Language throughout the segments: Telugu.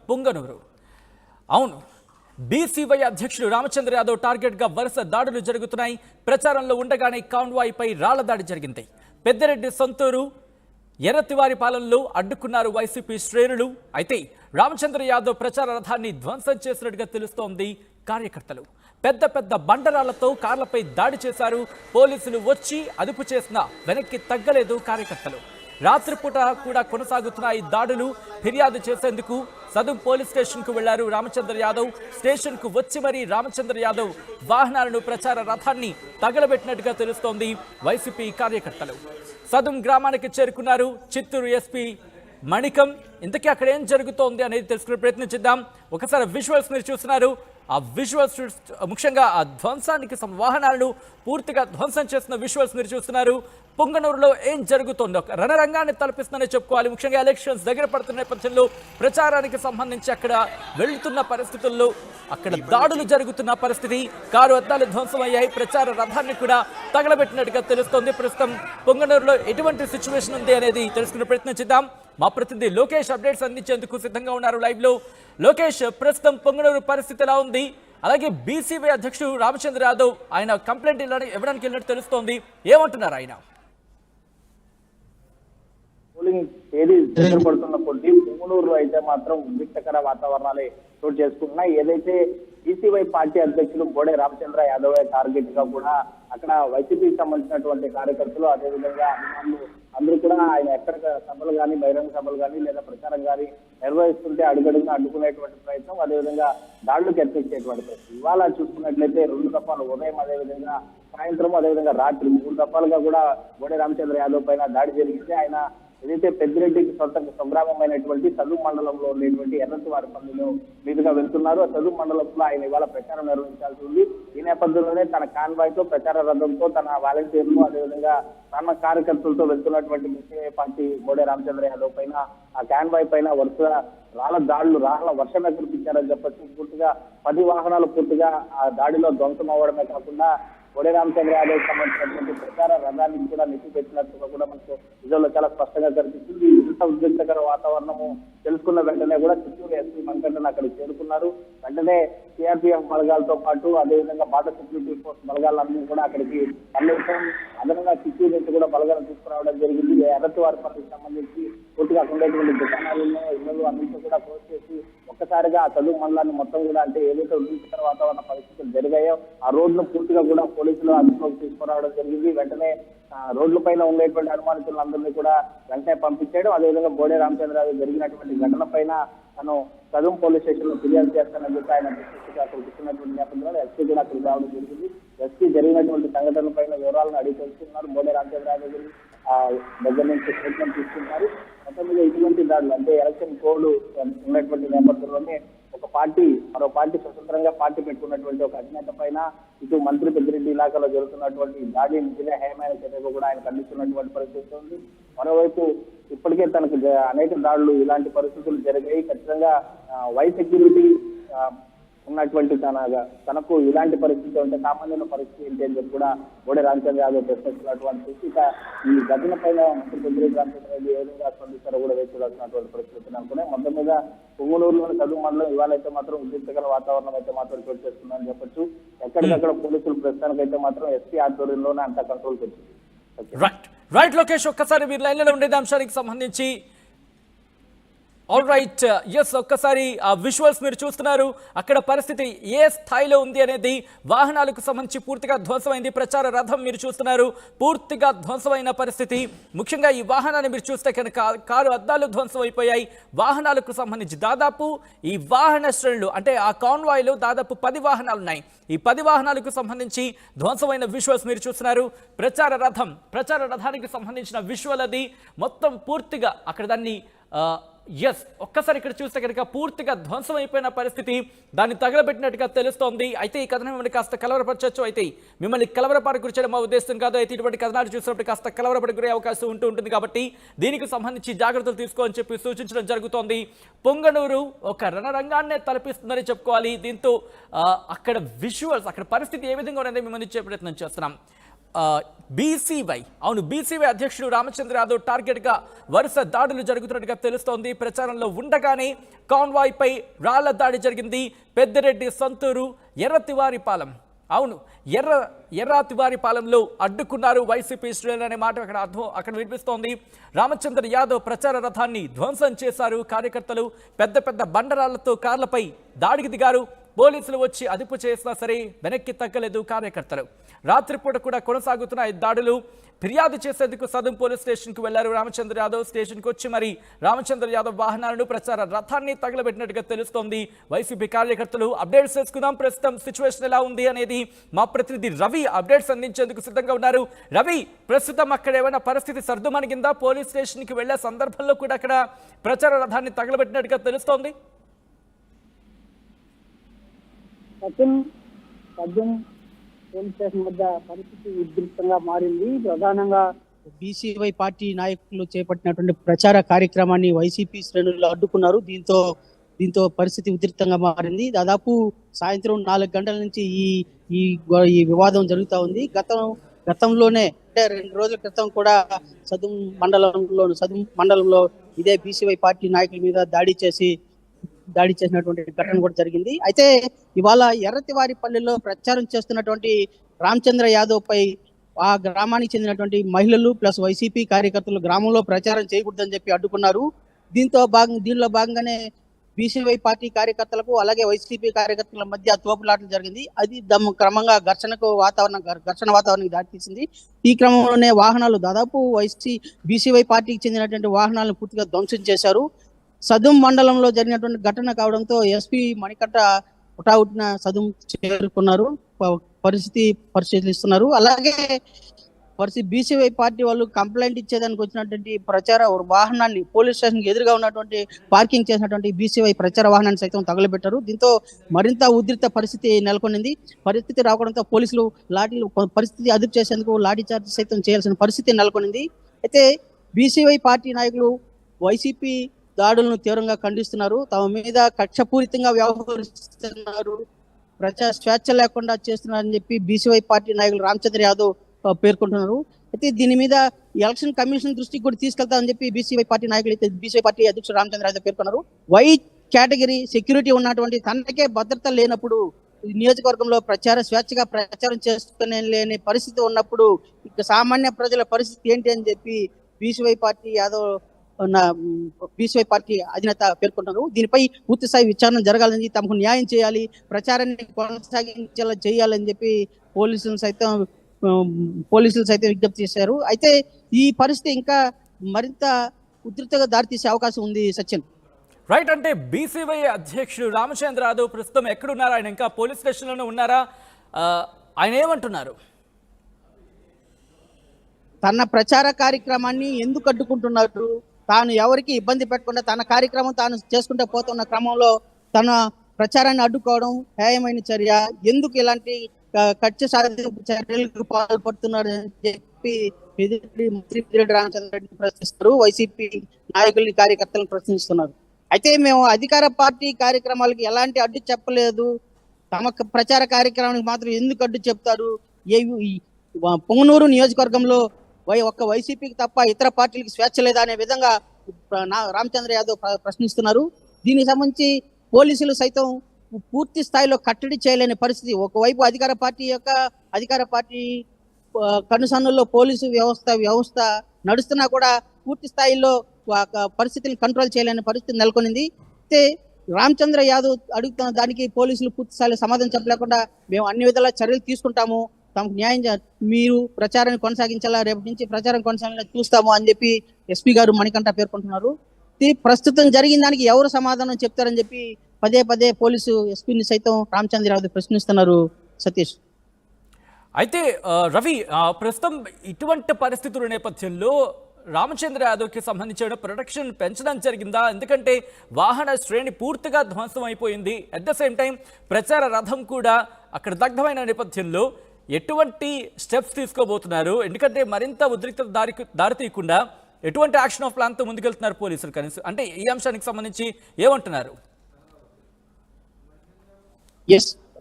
పొంగనూరు అవును బీసీవై అధ్యక్షుడు రామచంద్ర యాదవ్ టార్గెట్ గా వరుస దాడులు జరుగుతున్నాయి. ప్రచారంలో ఉండగానే కాన్వాయ్ పై రాళ్ల దాడి జరిగింది. పెద్దిరెడ్డి సొంతూరు ఎర్రతివారిపాలెంలో అడ్డుకున్నారు వైసీపీ శ్రేణులు. అయితే రామచంద్ర యాదవ్ ప్రచార రథాన్ని ధ్వంసం చేసినట్టుగా తెలుస్తోంది. కార్యకర్తలు పెద్ద పెద్ద బండరాళ్లతో కార్లపై దాడి చేశారు. పోలీసులు వచ్చి అదుపు చేసినా వెనక్కి తగ్గలేదు కార్యకర్తలు. రాత్రిపూట కూడా కొనసాగుతున్న ఈ దాడులు ఫిర్యాదు చేసేందుకు సదుం పోలీస్ స్టేషన్ కు వెళ్లారు రామచంద్ర యాదవ్. స్టేషన్ కు వచ్చి మరీ రామచంద్ర యాదవ్ వాహనాలను ప్రచార రథాన్ని తగలబెట్టినట్టుగా తెలుస్తోంది. వైసీపీ కార్యకర్తలు సదుం గ్రామానికి చేరుకున్నారు. చిత్తూరు ఎస్పీ మణికం ఇంతకీ అక్కడ ఏం జరుగుతోంది అనేది తెలుసుకునే ప్రయత్నించిద్దాం. ఒకసారి విజువల్స్ మీరు చూస్తున్నారు. ఆ విజువల్స్ ముఖ్యంగా ఆ ధ్వంసానికి వాహనాలను పూర్తిగా ధ్వంసం చేసిన విజువల్స్ మీరు చూస్తున్నారు. పొంగనూరులో ఏం జరుగుతుందో రణరంగాన్ని తలపిస్తుందని చెప్పుకోవాలి. ముఖ్యంగా ఎలక్షన్స్ దగ్గర పడుతున్న నేపథ్యంలో ప్రచారానికి సంబంధించి అక్కడ వెళ్తున్న పరిస్థితుల్లో అక్కడ దాడులు జరుగుతున్న పరిస్థితి. కారు అద్దాలు ధ్వంసమయ్యాయి. ప్రచార రథాన్ని కూడా తగలబెట్టినట్టుగా తెలుస్తోంది. ప్రస్తుతం పొంగనూరులో ఎటువంటి సిచ్యువేషన్ ఉంది అనేది తెలుసుకునే ప్రయత్నించిద్దాం. మా ప్రతినిధి లోకేష్ అప్డేట్స్ అందించేందుకు సిద్ధంగా ఉన్నారు లైవ్ లో. లోకేష్, ప్రస్తుతం పొంగనూరు పరిస్థితి ఎలా ఉంది? అలాగే బీసీవై అధ్యక్షుడు రామచంద్ర యాదవ్ ఆయన కంప్లైంట్ ఇవ్వడానికి వెళ్ళినట్టు తెలుస్తోంది. ఏమంటున్నారు ఆయన? పోలింగ్ తేదీ దగ్గర పడుతున్న కొద్దీ పొంగనూరులో అయితే మాత్రం ఉద్రిక్తకర వాతావరణాలే చోటు చేసుకుంటున్నాయి. ఏదైతే బీసీవై పార్టీ అధ్యక్షులు బోడే రామచంద్ర యాదవ్ టార్గెట్ గా కూడా అక్కడ వైసీపీకి సంబంధించినటువంటి కార్యకర్తలు, అదేవిధంగా అభిమానులు అందరూ కూడా ఆయన ఎక్కడ సభలు కానీ, బహిరంగ సభలు కానీ లేదా ప్రచారం కానీ నిర్వహిస్తుంటే అడుగడుగున అడ్డుకునేటువంటి ప్రయత్నం, అదేవిధంగా దాడులకు యత్నించేటువంటి ప్రయత్నం. ఇవాళ చూసుకున్నట్లయితే 2 దఫాలు ఉదయం, అదేవిధంగా సాయంత్రం, అదేవిధంగా రాత్రి 3 దఫాలుగా కూడా బోడే రామచంద్ర యాదవ్ పైన దాడి జరిగింది. ఆయన ఏదైతే పెద్దిరెడ్డికి సొంత స్వగ్రామమైనటువంటి చదువు మండలంలో ఉండేటువంటి ఎర్రతివారిపల్లిలో మీదుగా వెళ్తున్నారు. ఆ చదువు మండలంలో ఆయన ఇవాళ ప్రచారం నిర్వహించాల్సి ఉంది. ఈ నేపథ్యంలోనే తన కాన్వాయ్ తో, ప్రచార రథంతో, తన వాలంటీర్లు, అదేవిధంగా తన కార్యకర్తలతో వెళ్తున్నటువంటి బీసీవై పార్టీ బోడే రామచంద్ర యాదవ్ పైన, ఆ కాన్వాయ్ పైన వరుస రాళ్ల వర్షమే కురిపించారని చెప్పొచ్చు. పూర్తిగా 10 వాహనాలు పూర్తిగా ఆ దాడిలో ధ్వంసం అవ్వడమే కాకుండా బోడే రామచంద్ర యాదవ్ సంబంధించినటువంటి ప్రచార రథానికి కూడా నెట్టిపెట్టినట్టుగా కూడా మనకు విజువల్లో చాలా స్పష్టంగా కనిపిస్తుంది. ఇంత ఉద్రిక్తకర వాతావరణము తెలుసుకున్న వెంటనే కూడా చిత్తూరు ఎస్పీ మణికంఠన్ అక్కడికి చేరుకున్నారు. వెంటనే సిఆర్పీఎఫ్ బలగాలతో పాటు అదేవిధంగా బార్డర్ సెక్యూరిటీ ఫోర్స్ బలగాలన్నీ కూడా అక్కడికి తరలించడం, అదనంగా చిత్తూరు నుంచి కూడా బలగాలను తీసుకురావడం జరిగింది. ఎర్రతివారిపల్లికి సంబంధించి పూర్తిగా అక్కడ ఉండేటువంటి దుకాణాలను, ఇళ్లలో అన్నింటినీ కూడా క్లోజ్ చేసి ఒక్కసారిగా ఆ చదువు మండలాన్ని మొత్తం కూడా, అంటే ఏదైతే ఉద్రిక్తకర వాతావరణ పరిస్థితులు జరిగాయో ఆ రోడ్లను పూర్తిగా కూడా పోలీసులు అదుపులోకి తీసుకురావడం జరిగింది. వెంటనే రోడ్ల పైన ఉండేటువంటి అనుమానితులందరినీ కూడా వెంటనే పంపించాడు. అదేవిధంగా బోడే రామచంద్ర యాదవ్ జరిగినటువంటి ఘటన పైన తను సదుం పోలీస్ స్టేషన్ లో ఫిర్యాదు చేస్తానని చెప్పి ఆయన అక్కడికి ఇచ్చినటువంటి నేపథ్యంలో ఎస్పీ కూడా అక్కడికి రావడం జరిగింది. ఎస్పీ జరిగినటువంటి సంఘటనల పైన వివరాలను అడిగి తెలుసుకున్నారు. బోడే రామచంద్ర యాదవ్ దగ్గర నుంచి స్టేట్మెంట్ తీసుకున్నారు. మొత్తం మీద ఇటువంటి దాడులు, అంటే ఎలక్షన్ కోడ్ ఉన్నటువంటి నేపథ్యంలోనే ఒక పార్టీ మరో పార్టీ స్వతంత్రంగా పార్టీ పెట్టుకున్నటువంటి ఒక అధినేత పైన ఇటు మంత్రి పెద్దిరెడ్డి ఇలాకాలో జరుగుతున్నటువంటి దాడి నిజంగా హేయమైన చర్యగా కూడా ఆయన ఖండిస్తున్నటువంటి పరిస్థితి ఉంది. మరోవైపు ఇప్పటికే తనకు అనేక దాడులు, ఇలాంటి పరిస్థితులు జరిగాయి. ఖచ్చితంగా వై సెక్యూరిటీ ఉన్నటువంటి తనకు ఇలాంటి పరిస్థితి ఉంటే సామాన్యుల పరిస్థితి ఏంటి అని చెప్పి కూడా బోడే రామచంద్ర యాదవ్ ప్రశ్నిస్తున్నటువంటి ఇక ఈ ఘటన పైన మంత్రి పెద్దిరెడ్డి రామచంద్ర రెడ్డి ఏ విధంగా స్పందిస్తారో కూడా వేచి చూడాల్సినటువంటి పరిస్థితి అనుకునే. మొత్తం మీద పొంగనూరులోని చదువు మండలం ఇవాళ అయితే మాత్రం ఉద్రిక్తకర వాతావరణం అయితే మాత్రం చోటు చేస్తుందని చెప్పొచ్చు. ఎక్కడికక్కడ పోలీసులు ప్రస్తుతానికైతే మాత్రం ఎస్పీ ఆధ్వర్యంలోనే అంతా కంట్రోల్కి వచ్చింది. రైట్ లోకేష్, ఒక్కసారి మీరు లైన్లో ఉండేది అంశానికి సంబంధించి. ఆల్ రైట్, ఎస్, ఒక్కసారి ఆ విజువల్స్ మీరు చూస్తున్నారు. అక్కడ పరిస్థితి ఏ స్థాయిలో ఉంది అనేది, వాహనాలకు సంబంధించి పూర్తిగా ధ్వంసమైంది. ప్రచార రథం మీరు చూస్తున్నారు, పూర్తిగా ధ్వంసమైన పరిస్థితి. ముఖ్యంగా ఈ వాహనాన్ని మీరు చూస్తే కనుక కారు అద్దాలు ధ్వంసం అయిపోయాయి. వాహనాలకు సంబంధించి దాదాపు ఈ వాహన శ్రేణులు, అంటే ఆ కాన్వాయ్లో దాదాపు 10 వాహనాలు ఉన్నాయి. ఈ 10 వాహనాలకు సంబంధించి ధ్వంసమైన విజువల్స్ మీరు చూస్తున్నారు. ప్రచార రథానికి సంబంధించిన విజువల్ అది మొత్తం పూర్తిగా అక్కడ దాన్ని ఎస్, ఒక్కసారి ఇక్కడ చూస్తే కనుక పూర్తిగా ధ్వంసం అయిపోయిన పరిస్థితి, దాన్ని తగలబెట్టినట్టుగా తెలుస్తోంది. అయితే ఈ కథనం మిమ్మల్ని కాస్త కలవరపరచవచ్చు. అయితే మిమ్మల్ని కలవరపాటు గురించడం మా ఉద్దేశం కాదు. అయితే ఇటువంటి కథనాలు చూసినప్పుడు కాస్త కలవరపడి గురే అవకాశం ఉంటుంది కాబట్టి దీనికి సంబంధించి జాగ్రత్తలు తీసుకోవాలని చెప్పి సూచించడం జరుగుతోంది. పొంగనూరు ఒక రణరంగాన్నే తలపిస్తుందని చెప్పుకోవాలి. దీంతో అక్కడ విజువల్స్, అక్కడ పరిస్థితి ఏ విధంగా ఉన్నది మిమ్మల్ని ఇచ్చే ప్రయత్నం చేస్తున్నాం. బీసీవై బీసీవై అధ్యక్షుడు రామచంద్ర యాదవ్ టార్గెట్ గా వరుస దాడులు జరుగుతున్నట్టుగా తెలుస్తోంది. ప్రచారంలో ఉండగానే కాన్వాయ్ పై రాళ్ల దాడి జరిగింది. పెద్దిరెడ్డి సొంతూరు ఎర్రతివారిపాలెం ఎర్రాతివారిపాలెంలో అడ్డుకున్నారు వైసీపీ శ్రేణులు అనే మాట అక్కడ వినిపిస్తోంది. రామచంద్ర యాదవ్ ప్రచార రథాన్ని ధ్వంసం చేశారు. కార్యకర్తలు పెద్ద పెద్ద బండరాళ్లతో కార్లపై దాడికి దిగారు. పోలీసులు వచ్చి అదుపు చేసినా సరే వెనక్కి తగ్గలేదు కార్యకర్తలు. రాత్రిపూట కూడా కొనసాగుతున్న ఈ దాడులు. ఫిర్యాదు చేసేందుకు సదుం పోలీస్ స్టేషన్కు వెళ్లారు రామచంద్ర యాదవ్. స్టేషన్కి వచ్చి మరి రామచంద్ర యాదవ్ వాహనాలను ప్రచార రథాన్ని తగలబెట్టినట్టుగా తెలుస్తోంది. వైసీపీ కార్యకర్తలు అప్డేట్స్ చేసుకుందాం. ప్రస్తుతం సిచ్యువేషన్ ఎలా ఉంది అనేది మా ప్రతినిధి రవి అప్డేట్స్ అందించేందుకు సిద్ధంగా ఉన్నారు. రవి, ప్రస్తుతం అక్కడ ఏమైనా పరిస్థితి సర్దుమణిగిందా? పోలీస్ స్టేషన్కి వెళ్లే సందర్భంలో కూడా అక్కడ ప్రచార రథాన్ని తగలబెట్టినట్టుగా తెలుస్తోంది. పోలీస్ స్టేషన్ వద్ద పరిస్థితి ఉద్రిక్తంగా మారింది. ప్రధానంగా బీసీవై పార్టీ నాయకులు చేపట్టినటువంటి ప్రచార కార్యక్రమాన్ని వైసీపీ శ్రేణులు అడ్డుకున్నారు. దీంతో పరిస్థితి ఉద్రిక్తంగా మారింది. దాదాపు సాయంత్రం 4 గంటల నుంచి ఈ వివాదం జరుగుతూ ఉంది. గతంలోనే అంటే 2 రోజుల క్రితం కూడా సదుం మండలంలో ఇదే బీసీవై పార్టీ నాయకుల మీద దాడి చేసినటువంటి ఘటన కూడా జరిగింది. అయితే ఇవాళ ఎర్రతివారిపల్లిలో ప్రచారం చేస్తున్నటువంటి రామచంద్ర యాదవ్ పై ఆ గ్రామానికి చెందినటువంటి మహిళలు ప్లస్ వైసీపీ కార్యకర్తలు గ్రామంలో ప్రచారం చేయకూడదని చెప్పి అడ్డుకున్నారు. దీనిలో భాగంగానే బీసీవై పార్టీ కార్యకర్తలకు అలాగే వైసీపీ కార్యకర్తల మధ్య తోపులాటలు జరిగింది. అది క్రమంగా ఘర్షణ వాతావరణానికి దారితీసింది. ఈ క్రమంలోనే వాహనాలు దాదాపు బీసీవై పార్టీకి చెందినటువంటి వాహనాలను పూర్తిగా ధ్వంసం చేశారు. సదుం మండలంలో జరిగినటువంటి ఘటన కావడంతో ఎస్పీ మణికంఠ హుటాహుటిన సదుం చేరుకున్నారు. పరిస్థితి పరిశీలిస్తున్నారు. అలాగే బీసీవై పార్టీ వాళ్ళు కంప్లైంట్ ఇచ్చేదానికి వచ్చినటువంటి ప్రచార వాహనాన్ని పోలీస్ స్టేషన్ ఎదురుగా ఉన్నటువంటి పార్కింగ్ చేసినటువంటి బీసీవై ప్రచార వాహనాన్ని సైతం తగలబెట్టారు. దీంతో మరింత ఉద్రిక్త పరిస్థితి నెలకొనింది. పరిస్థితి రావడంతో పోలీసులు పరిస్థితి అదుపు చేసేందుకు లాఠీ చార్జ్ సైతం చేయాల్సిన పరిస్థితి నెలకొనింది. అయితే బీసీవై పార్టీ నాయకులు వైసీపీ దాడులను తీవ్రంగా ఖండిస్తున్నారు. తమ మీద కక్షపూరితంగా వ్యవహరిస్తున్నారు, ప్రజా స్వేచ్ఛ లేకుండా చేస్తున్నారని చెప్పి బీసీవై పార్టీ నాయకులు రామచంద్ర యాదవ్ పేర్కొంటున్నారు. అయితే దీని మీద ఎలక్షన్ కమిషన్ దృష్టికి కూడా తీసుకెళ్తామని చెప్పి బీసీవై పార్టీ నాయకులు అయితే బీసీవై పార్టీ అధ్యక్షుడు రామచంద్ర యాదవ్ పేర్కొన్నారు. వైట్ కేటగిరీ సెక్యూరిటీ ఉన్నటువంటి తనకే భద్రత లేనప్పుడు నియోజకవర్గంలో స్వేచ్ఛగా ప్రచారం చేసుకునే లేని పరిస్థితి ఉన్నప్పుడు ఇక సామాన్య ప్రజల పరిస్థితి ఏంటి అని చెప్పి బీసీవై పార్టీ అధినేత పేర్కొంటున్నారు. దీనిపై పూర్తి స్థాయి విచారణ జరగాలని, తమకు న్యాయం చేయాలి, ప్రచారాన్ని కొనసాగించేలా చేయాలని చెప్పి పోలీసులు సైతం విజ్ఞప్తి చేశారు. అయితే ఈ పరిస్థితి ఇంకా మరింత ఉధృతంగా దారితీసే అవకాశం ఉంది. సచిన్, రైట్. అంటే బీసీవై అధ్యక్షుడు రామచంద్ర యాదవ్ ప్రస్తుతం ఎక్కడున్నారు? ఆయన ఇంకా పోలీస్ స్టేషన్లోనే ఉన్నారా? ఆయన ఏమంటున్నారు? తన ప్రచార కార్యక్రమాన్ని ఎందుకు అడ్డుకుంటున్నారు, తాను ఎవరికి ఇబ్బంది పెట్టకుండా తన కార్యక్రమం తాను చేసుకుంటూ పోతున్న క్రమంలో తన ప్రచారాన్ని అడ్డుకోవడం హేయమైన చర్య, ఎందుకు ఇలాంటి కక్ష సాధింపు చర్యలకు పాల్పడుతున్నారని చెప్పి మంత్రి రామచంద్ర రెడ్డి ప్రశ్నిస్తారు. వైసీపీ నాయకుల్ని కార్యకర్తలను ప్రశ్నిస్తున్నారు. అయితే మేము అధికార పార్టీ కార్యక్రమాలకి ఎలాంటి అడ్డు చెప్పలేదు, తమ ప్రచార కార్యక్రమానికి మాత్రం ఎందుకు అడ్డు చెప్తారు? పొంగనూరు నియోజకవర్గంలో ఒక్క వైసీపీకి తప్ప ఇతర పార్టీలకు స్వేచ్ఛ లేదా అనే విధంగా రామచంద్ర యాదవ్ ప్రశ్నిస్తున్నారు. దీనికి సంబంధించి పోలీసులు సైతం పూర్తి స్థాయిలో కట్టడి చేయలేని పరిస్థితి. ఒకవైపు అధికార పార్టీ కనుసన్నుల్లో పోలీసు వ్యవస్థ నడుస్తున్నా కూడా పూర్తి స్థాయిలో పరిస్థితిని కంట్రోల్ చేయలేని పరిస్థితి నెలకొనింది. అయితే రామచంద్ర యాదవ్ అడుగుతున్న దానికి పోలీసులు పూర్తి స్థాయిలో సమాధానం చెప్పలేకుండా మేము అన్ని విధాలా చర్యలు తీసుకుంటాము, తమకు న్యాయం మీరు ప్రచారాన్ని కొనసాగించాలా, రేపటి నుంచి ప్రచారం కొనసాగించాలా చూస్తాము అని చెప్పి ఎస్పీ గారు మణికంఠ పేర్కొంటున్నారు. ప్రస్తుతం జరిగిన దానికి ఎవరు సమాధానం చెప్తారని చెప్పి పదే పోలీసు ఎస్పీని సైతం రామచంద్ర యాదవ్ ప్రశ్నిస్తున్నారు. సతీష్, అయితే రవి, ప్రస్తుతం ఇటువంటి పరిస్థితుల నేపథ్యంలో రామచంద్ర యాదవ్కి సంబంధించిన ప్రొటెక్షన్ పెంచడం జరిగిందా? ఎందుకంటే వాహన శ్రేణి పూర్తిగా ధ్వంసం అయిపోయింది. అట్ ద సేమ్ టైం ప్రచార రథం కూడా అక్కడ దగ్ధమైన నేపథ్యంలో ఎటువంటి స్టెప్స్ తీసుకోబోతున్నారు? ఎందుకంటే మరింత ఉద్రిక్తత దారితీయకుండా ఎటువంటి యాక్షన్ ఆఫ్ ప్లాన్తో ముందుకెళ్తున్నారు పోలీసులు? కనీసం అంటే ఈ అంశానికి సంబంధించి ఏమంటున్నారు?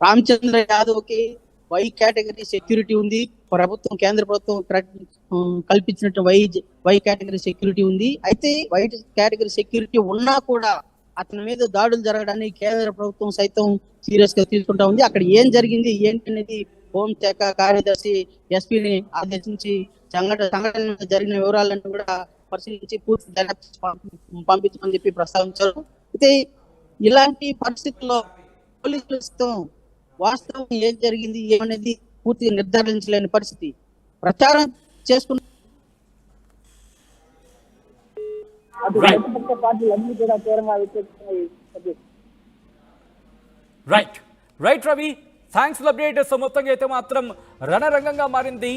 రామచంద్ర యాదవ్కి వై కేటగిరీ సెక్యూరిటీ ఉంది. ప్రభుత్వం, కేంద్ర ప్రభుత్వం కల్పించినట్టు వై కేటగిరీ సెక్యూరిటీ ఉంది. అయితే వై కేటగిరీ సెక్యూరిటీ ఉన్నా కూడా అతని మీద దాడులు జరగడానికి కేంద్ర ప్రభుత్వం సైతం సీరియస్ గా తీసుకుంటా ఉంది. అక్కడ ఏం జరిగింది ఏంటి అనేది హోంశాఖ కార్యదర్శి ఎస్పీని ఆదేశించి సంఘటన జరిగిన వివరాలను కూడా పరిశీలించి పూర్తి దర్యాప్తు పంపించమని చెప్పి ప్రస్తావించారు. అయితే ఇలాంటి పరిస్థితుల్లో పోలీసులతో వాస్తవం ఏం జరిగింది ఏమనేది పూర్తిగా నిర్ధారించలేని పరిస్థితి. ప్రచారం చేసుకున్న ప్రతిపక్ష పార్టీలన్నీ కూడా తీవ్రంగా వ్యతిరేకిస్తున్నాయి. Right Ravi, thanks for update. So మొత్తంగా అయితే మాత్రం రణరంగంగా మారింది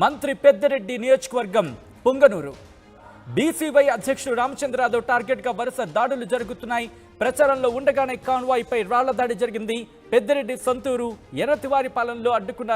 మంత్రి పెద్దిరెడ్డి నియోజకవర్గం పుంగనూరు. బీసీవై అధ్యక్షుడు రామచంద్ర యాదవ్ టార్గెట్ గా వరుస దాడులు జరుగుతున్నాయి. ప్రచారంలో ఉండగానే కాన్వాయ్ పై రాళ్ల దాడి జరిగింది. పెద్దిరెడ్డి సొంతూరు ఎర్రతివారిపాలెంలో అడ్డుకున్నారు.